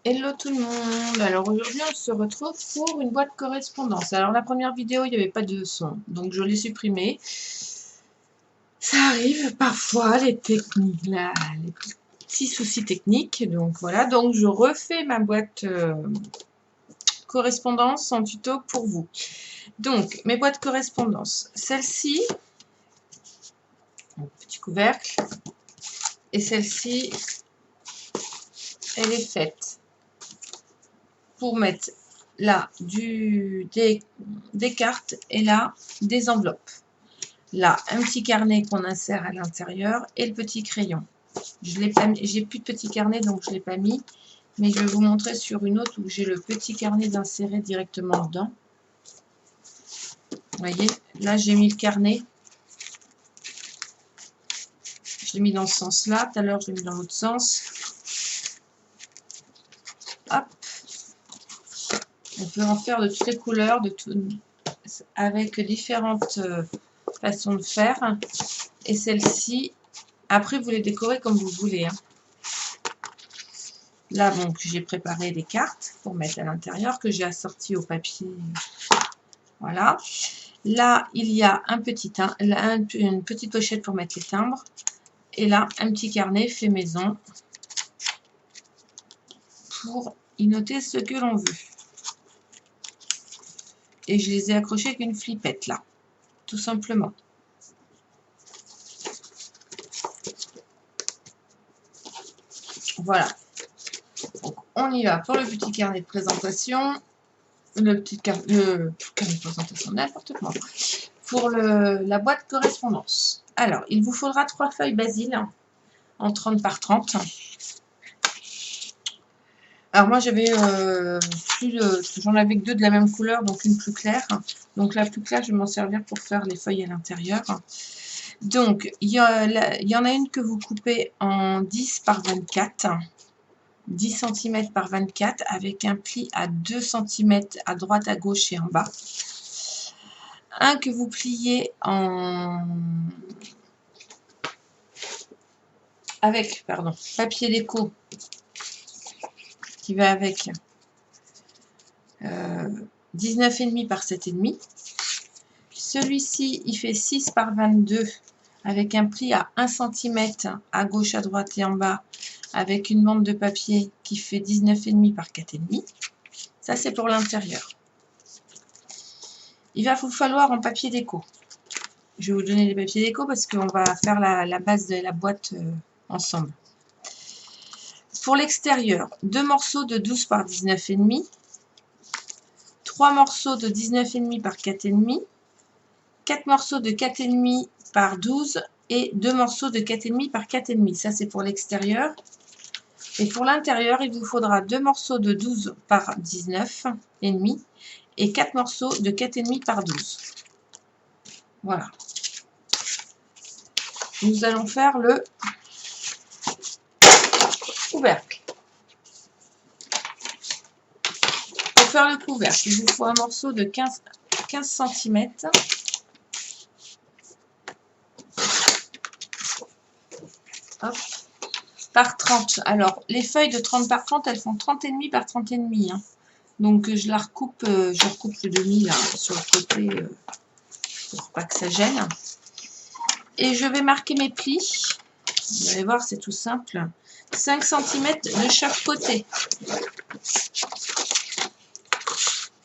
Hello tout le monde. Alors aujourd'hui on se retrouve pour une boîte correspondance. Alors la première vidéo il n'y avait pas de son, donc je l'ai supprimée. Ça arrive parfois les techniques, là, les petits soucis techniques. Donc voilà, donc je refais ma boîte correspondance en tuto pour vous. Donc mes boîtes correspondance, celle-ci, petit couvercle, et celle-ci, elle est faite pour mettre là des cartes et là des enveloppes. Là, un petit carnet qu'on insère à l'intérieur et le petit crayon. Je l'ai pas mis, j'ai plus de petit carnet donc je ne l'ai pas mis, mais je vais vous montrer sur une autre où j'ai le petit carnet d'insérer directement dedans. Vous voyez, là j'ai mis le carnet. Je l'ai mis dans ce sens-là. Tout à l'heure, je l'ai mis dans l'autre sens. Hop. On peut en faire de toutes les couleurs, avec différentes façons de faire. Et celle-ci, après, vous les décorez comme vous voulez. Hein. Là, bon, j'ai préparé des cartes pour mettre à l'intérieur que j'ai assorties au papier. Voilà. Là, il y a une petite pochette pour mettre les timbres. Et là, un petit carnet fait maison pour y noter ce que l'on veut. Et je les ai accrochés avec une flippette là, tout simplement. Voilà. Donc, on y va pour le petit carnet de présentation. Le carnet de présentation, n'importe quoi. Pour la boîte correspondance. Alors, il vous faudra 3 feuilles basil en 30 par 30. Alors moi j'avais j'en avais que 2 de la même couleur, donc une plus claire. Donc la plus claire, je vais m'en servir pour faire les feuilles à l'intérieur. Donc il y en a une que vous coupez en 10 par 24. 10 cm par 24 avec un pli à 2 cm à droite, à gauche et en bas. Un que vous pliez avec papier déco qui va avec 19,5 par 7,5. Celui-ci, il fait 6 par 22 avec un pli à 1 cm à gauche, à droite et en bas avec une bande de papier qui fait 19,5 par 4,5. Ça, c'est pour l'intérieur. Il va vous falloir un papier déco. Je vais vous donner les papiers déco parce qu'on va faire la base de la boîte ensemble. Pour l'extérieur, 2 morceaux de 12 par 19,5, 3 morceaux de 19,5 par 4,5, 4 morceaux de 4,5 par 12 et 2 morceaux de 4,5 par 4,5. Ça, c'est pour l'extérieur. Et pour l'intérieur, il vous faudra 2 morceaux de 12 par 19,5 et 4 morceaux de 4,5 par 12. Voilà. Nous allons faire le couvercle. Pour faire le couvercle, il vous faut un morceau de 15 cm. Hop, par 30. Alors, les feuilles de 30 par 30, elles font 30,5 par 30,5. Hein. Donc, je recoupe le demi là, sur le côté pour pas que ça gêne. Et je vais marquer mes plis. Vous allez voir, c'est tout simple. 5 cm de chaque côté.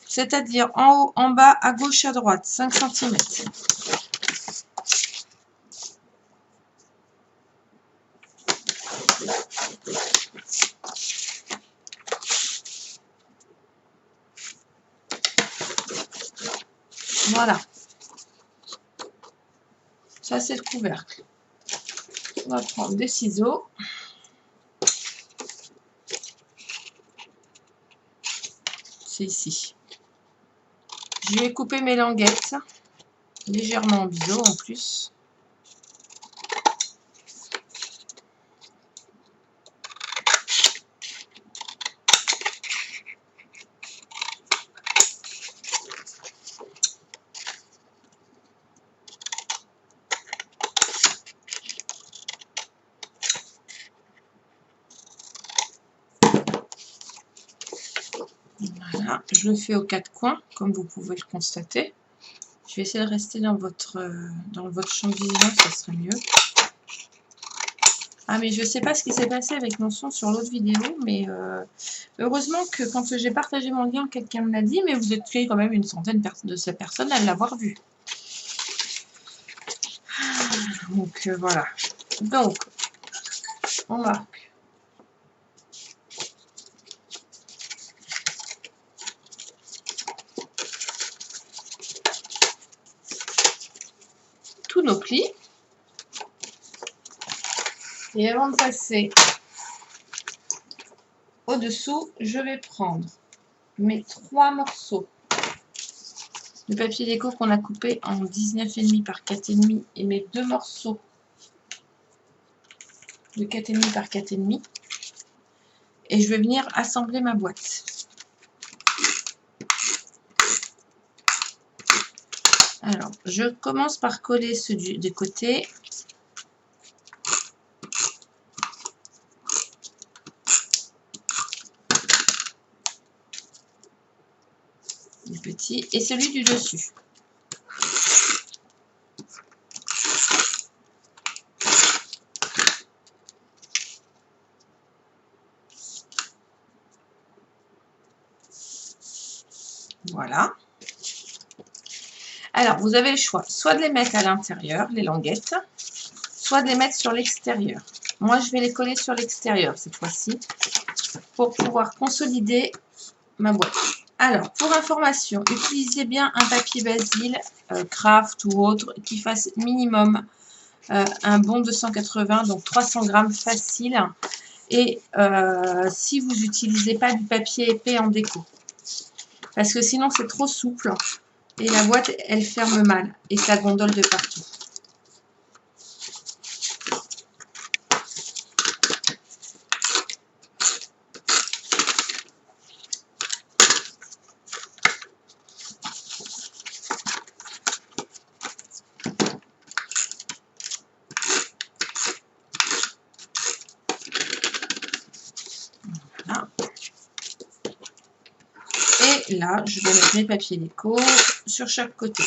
C'est-à-dire en haut, en bas, à gauche, à droite. 5 cm. Voilà. Ça, c'est le couvercle. On va prendre des ciseaux. C'est ici. Je vais couper mes languettes. Légèrement en biseau en plus. Voilà, je le fais aux 4 coins, comme vous pouvez le constater. Je vais essayer de rester dans votre champ de vision, ça serait mieux. Ah, mais je ne sais pas ce qui s'est passé avec mon son sur l'autre vidéo, mais heureusement que quand j'ai partagé mon lien, quelqu'un me l'a dit, mais vous êtes quand même une centaine de ces personnes à l'avoir vu. Donc voilà. Donc, on marque. Tous nos plis. Et avant de passer au-dessous, je vais prendre mes 3 morceaux de papier déco qu'on a coupé en 19,5 par 4,5 et mes 2 morceaux de 4,5 par 4,5 et je vais venir assembler ma boîte. Alors, je commence par coller ceux des côtés. Les petits et celui du dessus. Voilà. Alors, vous avez le choix, soit de les mettre à l'intérieur, les languettes, soit de les mettre sur l'extérieur. Moi, je vais les coller sur l'extérieur cette fois-ci pour pouvoir consolider ma boîte. Alors, pour information, utilisez bien un papier Basile, craft ou autre, qui fasse minimum un bon 280, donc 300 grammes facile. Et si vous n'utilisez pas du papier épais en déco, parce que sinon c'est trop souple et la boîte elle ferme mal et ça gondole de partout. Voilà. Et là, je vais mettre mes papiers déco sur chaque côté.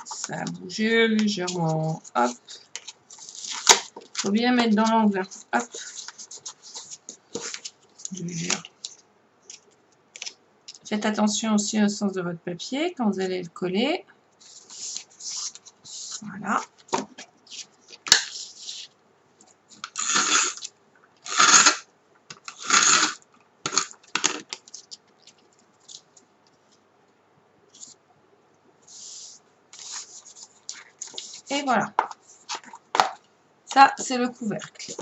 Ça a bougé légèrement. Hop. Faut bien mettre dans l'angle. Hop. Faites attention aussi au sens de votre papier quand vous allez le coller. Voilà. Et voilà. Ça, c'est le couvercle.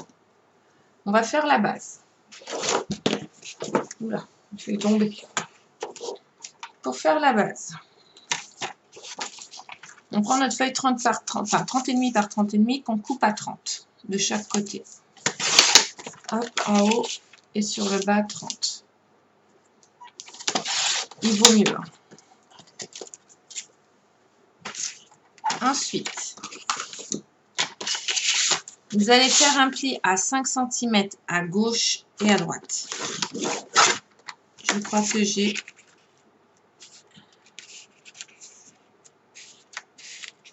On va faire la base. Oula, je vais tomber. Pour faire la base, on prend notre feuille 30 par 30, enfin 30,5 par 30,5 qu'on coupe à 30 de chaque côté. Hop, en haut et sur le bas 30. Il vaut mieux. Ensuite, vous allez faire un pli à 5 cm à gauche et à droite. Je crois que j'ai...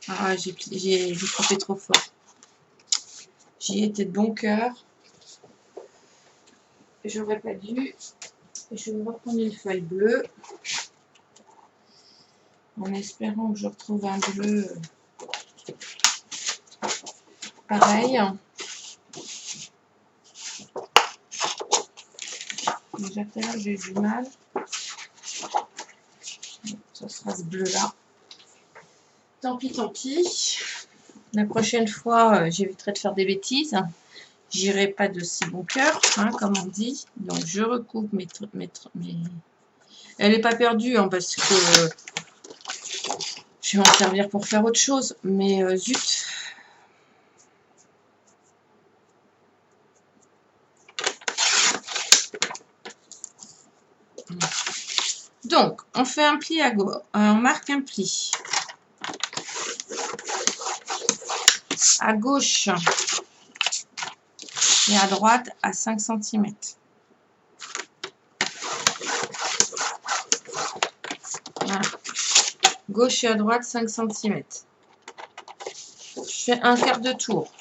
Ah, j'ai coupé trop fort. J'y étais de bon cœur. J'aurais pas dû. Je vais reprendre une feuille bleue. En espérant que je retrouve un bleu pareil. Déjà tout à l'heure j'ai eu du mal. Ça sera ce bleu là. Tant pis, tant pis. La prochaine fois, j'éviterai de faire des bêtises. J'irai pas de si bon cœur, hein, comme on dit. Donc je recoupe mes... Elle n'est pas perdue, hein, parce que je vais m'en servir pour faire autre chose. Mais zut. Donc, on fait un pli à gauche. On marque un pli. à gauche et à droite à 5 cm. Voilà. Gauche et à droite 5 cm. Je fais un quart de tour.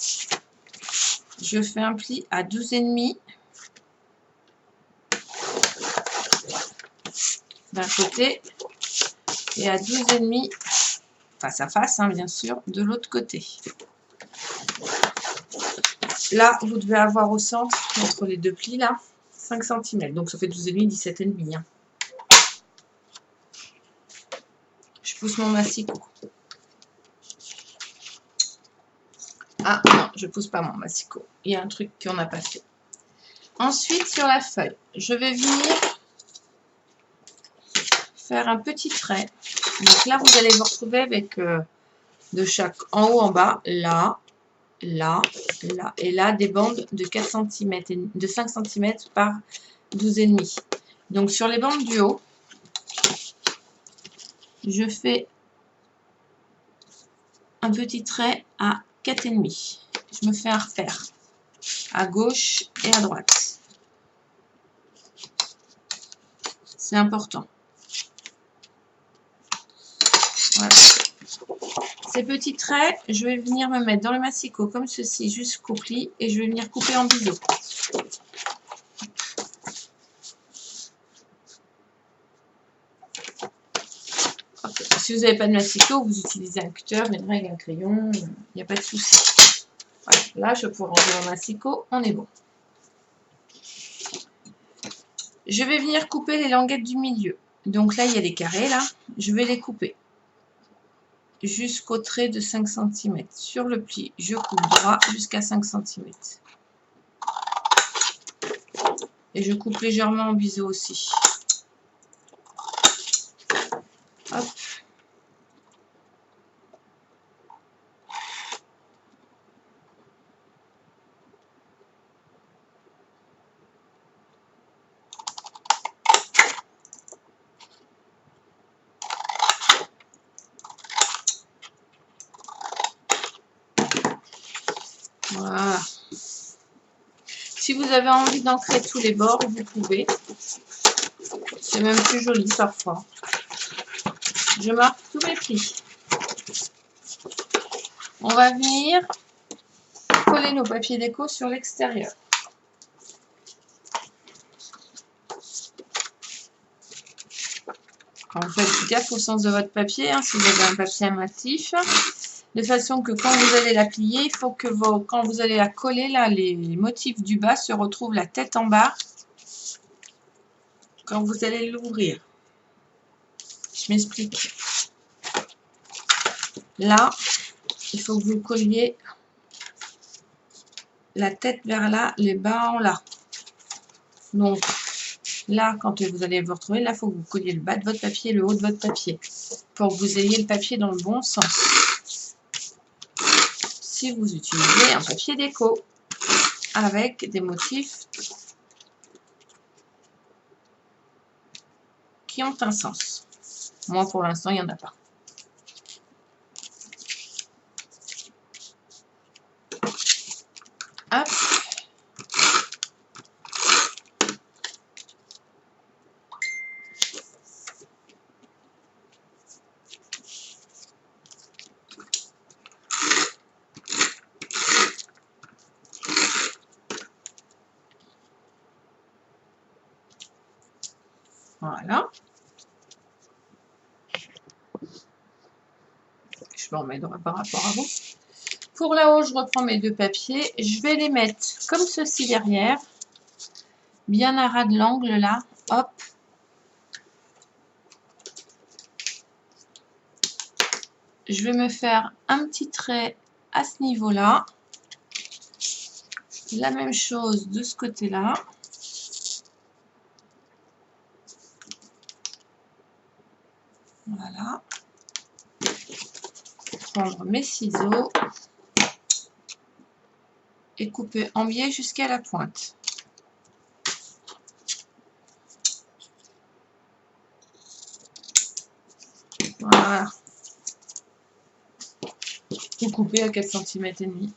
Je fais un pli à 12,5 d'un côté et à 12,5 face à face, hein, bien sûr, de l'autre côté. Là, vous devez avoir au centre, entre les deux plis, là, 5 cm. Donc, ça fait 12,5, 17,5. Hein. Je pousse mon massicot. Ah, non, je pousse pas mon massicot. Il y a un truc qu'on n'a pas fait. Ensuite, sur la feuille, je vais venir faire un petit trait. Donc là, vous allez vous retrouver avec de chaque en haut, en bas, là, là, là, et là, des bandes de 4 cm, de 5 cm par 12,5. Donc, sur les bandes du haut, je fais un petit trait à 4,5. Je me fais un repère à gauche et à droite. C'est important. Voilà. Ces petits traits, je vais venir me mettre dans le massicot comme ceci jusqu'au pli et je vais venir couper en biseau. Si vous n'avez pas de massicot, vous utilisez un cutter, une règle, un crayon, il n'y a pas de souci. Voilà. Là, je peux ranger mon massicot, on est bon. Je vais venir couper les languettes du milieu. Donc là, il y a des carrés, là. Je vais les couper jusqu'au trait de 5 cm. Sur le pli, je coupe droit jusqu'à 5 cm. Et je coupe légèrement en biseau aussi. Hop. Voilà. Si vous avez envie d'ancrer tous les bords, vous pouvez. C'est même plus joli parfois. Je marque tous mes plis. On va venir coller nos papiers déco sur l'extérieur. Quand vous faites gaffe au sens de votre papier, hein, si vous avez un papier amatif, de façon que quand vous allez la plier, il faut que quand vous allez la coller, là, les motifs du bas se retrouvent la tête en bas quand vous allez l'ouvrir. Je m'explique. Là, il faut que vous colliez la tête vers là, les bas en là. Donc, là, quand vous allez vous retrouver, là, il faut que vous colliez le bas de votre papier et le haut de votre papier pour que vous ayez le papier dans le bon sens. Si vous utilisez un papier déco avec des motifs qui ont un sens. Moi, pour l'instant, il n'y en a pas. Hop. Voilà. Je m'en mets par rapport à vous. Pour là-haut, je reprends mes deux papiers. Je vais les mettre comme ceci derrière. Bien à ras de l'angle là. Hop. Je vais me faire un petit trait à ce niveau-là. La même chose de ce côté-là. Voilà. Prendre mes ciseaux et couper en biais jusqu'à la pointe. Voilà. Vous coupez à 4 cm et demi.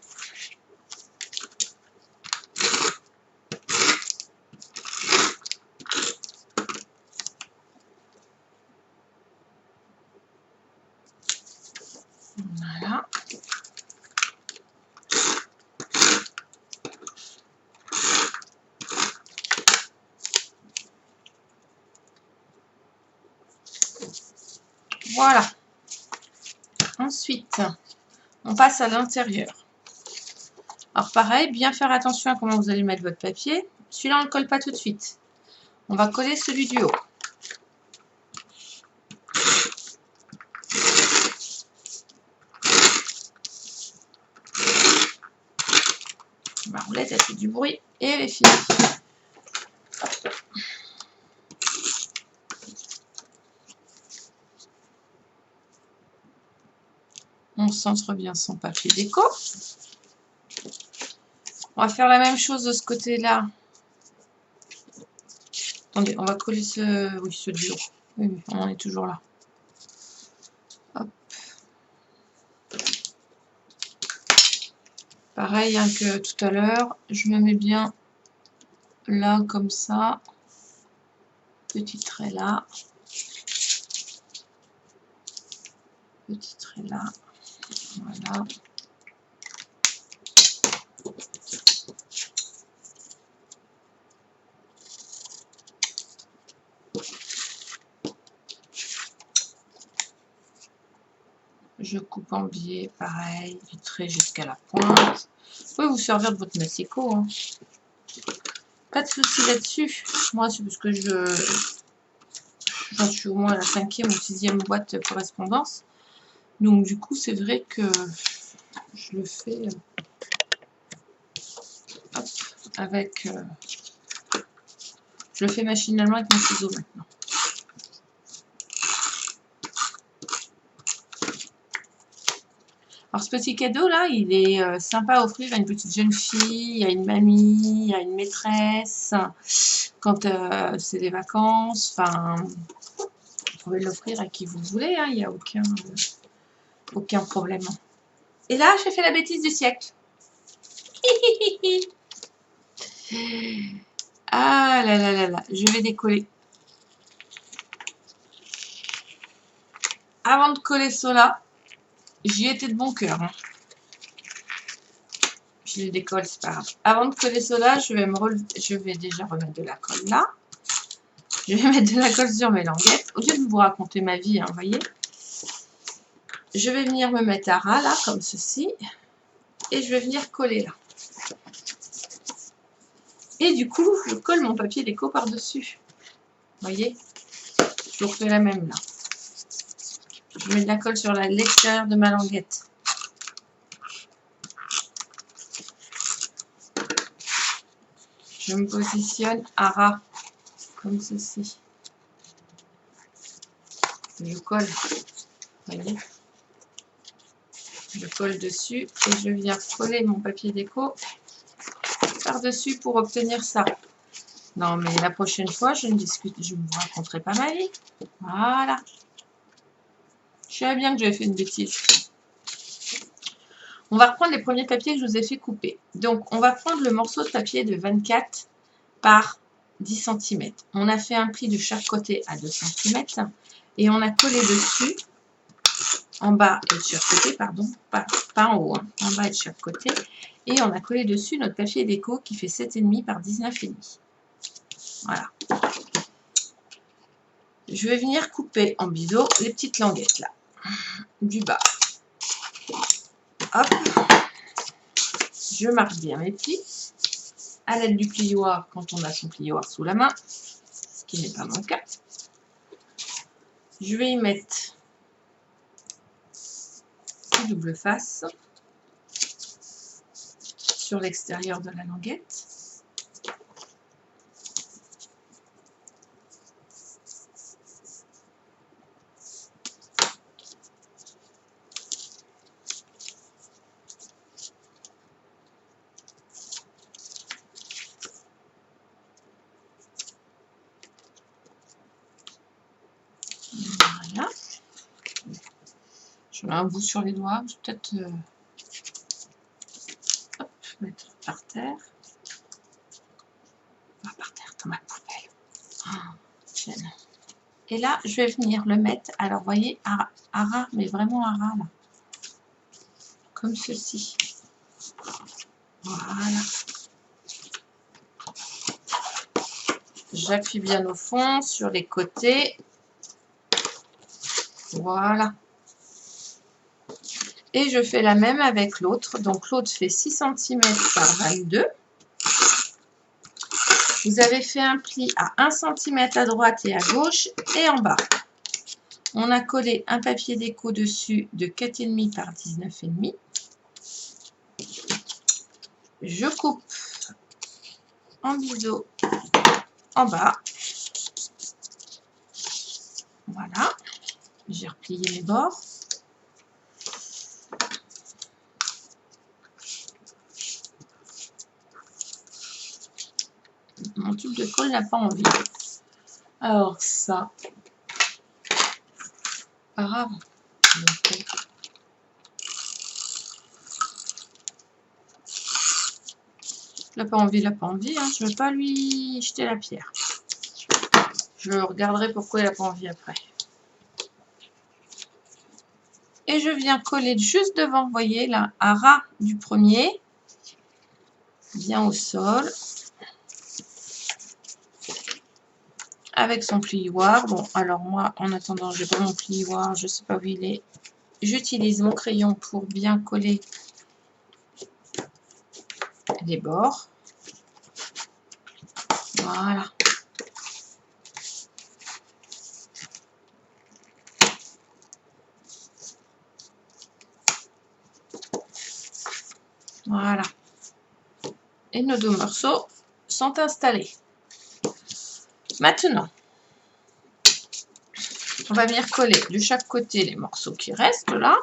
Voilà. Voilà. Ensuite, on passe à l'intérieur. Alors pareil, bien faire attention à comment vous allez mettre votre papier. Celui-là, on ne le colle pas tout de suite. On va coller celui du haut. Ma roulette, elle fait du bruit et elle est finie. On centre bien son papier déco. On va faire la même chose de ce côté-là. Attendez, on va coller ce... Oui, ce du haut. Oui, on en est toujours là. Hop. Pareil hein, que tout à l'heure, je me mets bien là, comme ça. Petit trait là. Petit trait là. Voilà. Je coupe en biais, pareil, du trait jusqu'à la pointe. Vous pouvez vous servir de votre massico. Hein. Pas de souci là-dessus. Moi, c'est parce que j'en suis au moins à la 5e ou 6e boîte correspondance. Donc, du coup, c'est vrai que je le fais hop, avec... je le fais machinalement avec mon ciseau maintenant. Alors, ce petit cadeau là, il est sympa à offrir à une petite jeune fille, à une mamie, à une maîtresse, quand c'est les vacances. Enfin, vous pouvez l'offrir à qui vous voulez, hein, il n'y a aucun problème. Et là, j'ai fait la bêtise du siècle. Ah là là là là, je vais décoller. Avant de coller cela, j'y étais de bon cœur. Hein. Je le décolle, c'est pas grave. Avant de coller cela, je vais déjà remettre de la colle là. Je vais mettre de la colle sur mes languettes. Au lieu de vous raconter ma vie, hein, vous voyez. Je vais venir me mettre à ras là, comme ceci. Et je vais venir coller là. Et du coup, je colle mon papier déco par-dessus. Vous voyez? Je refais la même là. Je mets de la colle sur l'extérieur de ma languette. Je me positionne à ras, comme ceci. Je colle, vous voyez? Je colle dessus et je viens coller mon papier déco par-dessus pour obtenir ça. Non, mais la prochaine fois, je ne vous raconterai pas ma vie. Voilà. Je savais bien que j'avais fait une bêtise. On va reprendre les premiers papiers que je vous ai fait couper. Donc, on va prendre le morceau de papier de 24 par 10 cm. On a fait un pli de chaque côté à 2 cm et on a collé dessus, en bas et de chaque côté, pardon, pas en haut, hein, en bas et de chaque côté. Et on a collé dessus notre papier déco qui fait 7,5 par 19,5. Voilà. Je vais venir couper en biseau les petites languettes là, du bas. Hop. Je marque bien mes plis à l'aide du plioir quand on a son plioir sous la main, ce qui n'est pas mon cas. Je vais y mettre une double face sur l'extérieur de la languette. Voilà. Je mets un bout sur les doigts, peut-être mettre par terre. Pas par terre, dans ma poubelle. Oh, et là, je vais venir le mettre. Alors, vous voyez, à ras, mais vraiment à ras, là. Comme ceci. Voilà. J'appuie bien au fond, sur les côtés. Voilà. Et je fais la même avec l'autre. Donc, l'autre fait 6 cm par 22. Vous avez fait un pli à 1 cm à droite et à gauche et en bas. On a collé un papier déco dessus de 4,5 par 19,5. Je coupe en biseau en bas. Voilà. J'ai replié mes bords. Mon tube de colle n'a pas envie. Alors ça, pas grave. Okay. Il n'a pas envie, hein. Je ne veux pas lui jeter la pierre. Je regarderai pourquoi il n'a pas envie après. Et je viens coller juste devant, vous voyez là, à ras du premier, bien au sol, avec son plioir. Bon, alors moi, en attendant, je n'ai pas mon plioir, je ne sais pas où il est. J'utilise mon crayon pour bien coller les bords. Voilà. Voilà. Et nos 2 morceaux sont installés. Maintenant, on va venir coller de chaque côté les morceaux qui restent là.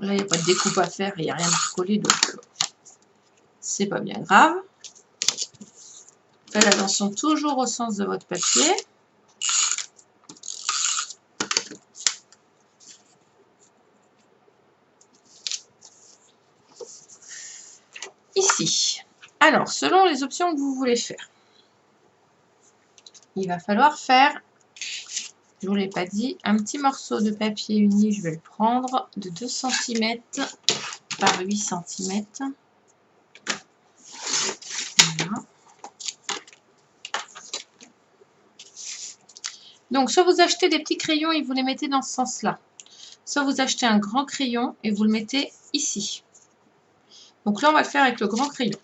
Là, il n'y a pas de découpe à faire, il n'y a rien à recoller, donc c'est pas bien grave. Faites attention toujours au sens de votre papier. Ici. Alors, selon les options que vous voulez faire, il va falloir faire, je ne vous l'ai pas dit, un petit morceau de papier uni, je vais le prendre, de 2 cm par 8 cm. Voilà. Donc, soit vous achetez des petits crayons et vous les mettez dans ce sens-là, soit vous achetez un grand crayon et vous le mettez ici. Donc là, on va le faire avec le grand crayon.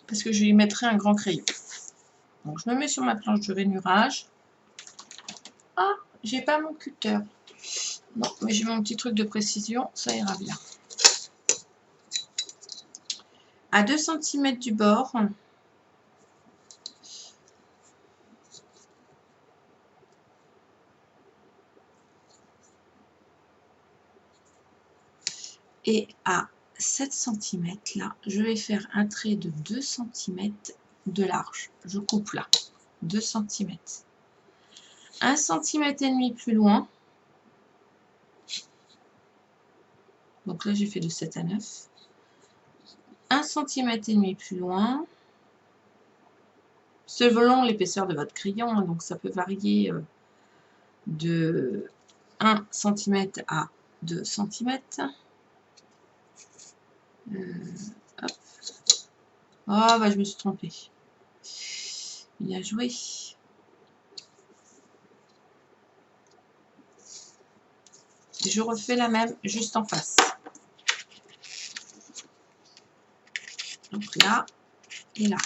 Parce que je lui mettrai un grand crayon. Donc, je me mets sur ma planche de rainurage. Ah, j'ai pas mon cutter. Non, mais j'ai mon petit truc de précision, ça ira bien. À 2 cm du bord, et à 7 cm là, je vais faire un trait de 2 cm de large. Je coupe là, 2 cm. 1 cm et demi plus loin. Donc là, j'ai fait de 7 à 9. 1 cm et demi plus loin. Selon l'épaisseur de votre crayon, hein, donc ça peut varier de 1 cm à 2 cm. Hop. Oh, bah, je me suis trompée. Bien joué. Je refais la même juste en face. Donc là et là.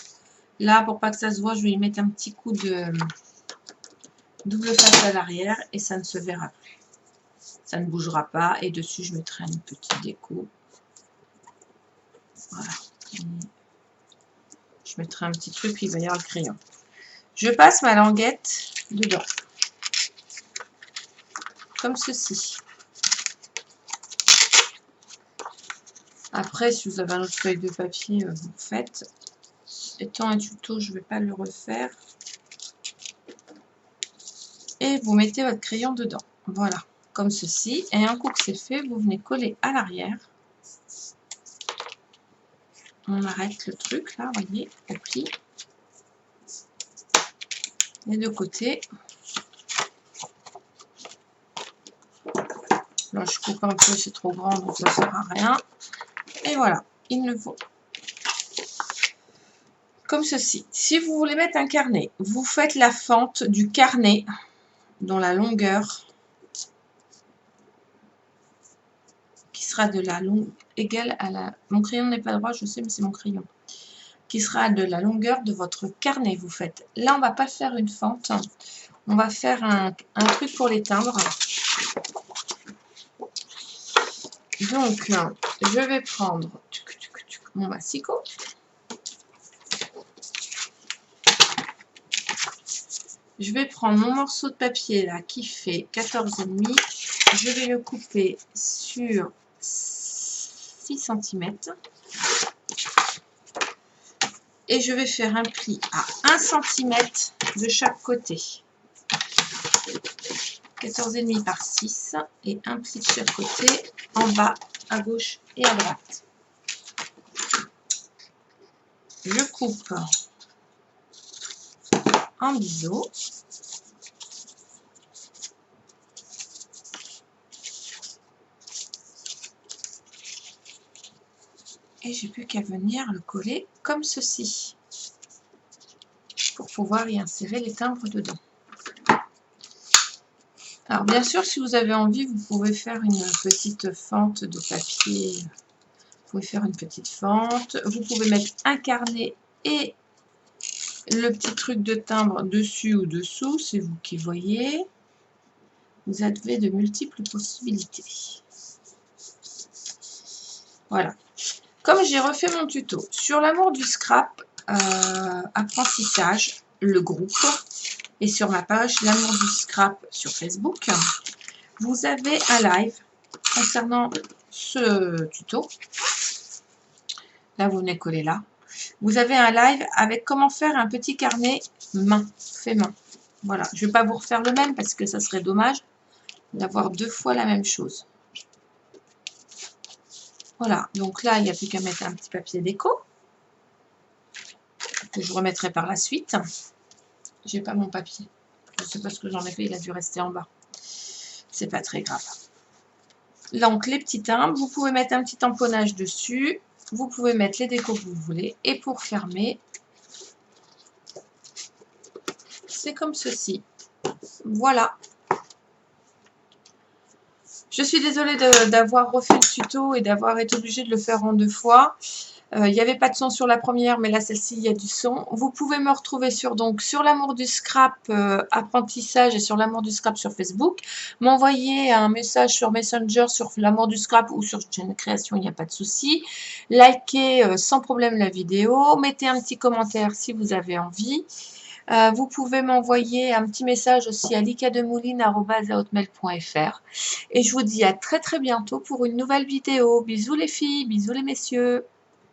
Là, pour pas que ça se voit, je vais y mettre un petit coup de double face à l'arrière et ça ne se verra plus. Ça ne bougera pas. Et dessus, je mettrai une petite déco. Voilà. Et je mettrai un petit truc, il va y avoir le crayon. Je passe ma languette dedans. Comme ceci. Après, si vous avez un autre feuille de papier, vous faites. Étant un tuto, je ne vais pas le refaire. Et vous mettez votre crayon dedans. Voilà. comme ceci. Et un coup que c'est fait, vous venez coller à l'arrière. On arrête le truc là, voyez, on plie. Les deux côtés. Là, je coupe un peu, c'est trop grand, donc ça ne sert à rien. Et voilà, il ne faut comme ceci. Si vous voulez mettre un carnet, vous faites la fente du carnet dans la longueur qui sera de la longue égale à la... Mon crayon n'est pas droit, je sais, mais c'est mon crayon. Qui sera de la longueur de votre carnet, vous faites. Là, on ne va pas faire une fente. On va faire un truc pour les timbres. Donc, je vais prendre mon massicot. Je vais prendre mon morceau de papier là qui fait 14,5. Je vais le couper sur 6 cm. Et je vais faire un pli à 1 cm de chaque côté. 14,5 par 6 et un pli de chaque côté en bas, à gauche et à droite. Je coupe en biseau. Et j'ai plus qu'à venir le coller comme ceci pour pouvoir y insérer les timbres dedans. Alors bien sûr, si vous avez envie, vous pouvez faire une petite fente de papier. Vous pouvez faire une petite fente. Vous pouvez mettre un carnet et le petit truc de timbre dessus ou dessous. C'est vous qui voyez. Vous avez de multiples possibilités. Voilà. Comme j'ai refait mon tuto sur l'amour du scrap, apprentissage, le groupe, et sur ma page l'amour du scrap sur Facebook, vous avez un live concernant ce tuto. Là, vous venez coller là. Vous avez un live avec comment faire un petit carnet main, fait main. Voilà, je ne vais pas vous refaire le même parce que ça serait dommage d'avoir deux fois la même chose. Voilà, donc là, il n'y a plus qu'à mettre un petit papier déco que je remettrai par la suite. J'ai pas mon papier. Je ne sais pas ce que j'en ai fait, il a dû rester en bas. C'est pas très grave. Donc, les petits timbres, vous pouvez mettre un petit tamponnage dessus. Vous pouvez mettre les décos que vous voulez. Et pour fermer, c'est comme ceci. Voilà. Je suis désolée d'avoir refait le tuto et d'avoir été obligée de le faire en 2 fois. Il n'y avait pas de son sur la première, mais là, celle-ci, il y a du son. Vous pouvez me retrouver sur l'amour du scrap apprentissage et sur l'amour du scrap sur Facebook. M'envoyer un message sur Messenger sur l'amour du scrap ou sur chaîne création, il n'y a pas de souci. Likez sans problème la vidéo. Mettez un petit commentaire si vous avez envie. Vous pouvez m'envoyer un petit message aussi à likademouline@hotmail.fr. Et je vous dis à très très bientôt pour une nouvelle vidéo. Bisous les filles, bisous les messieurs.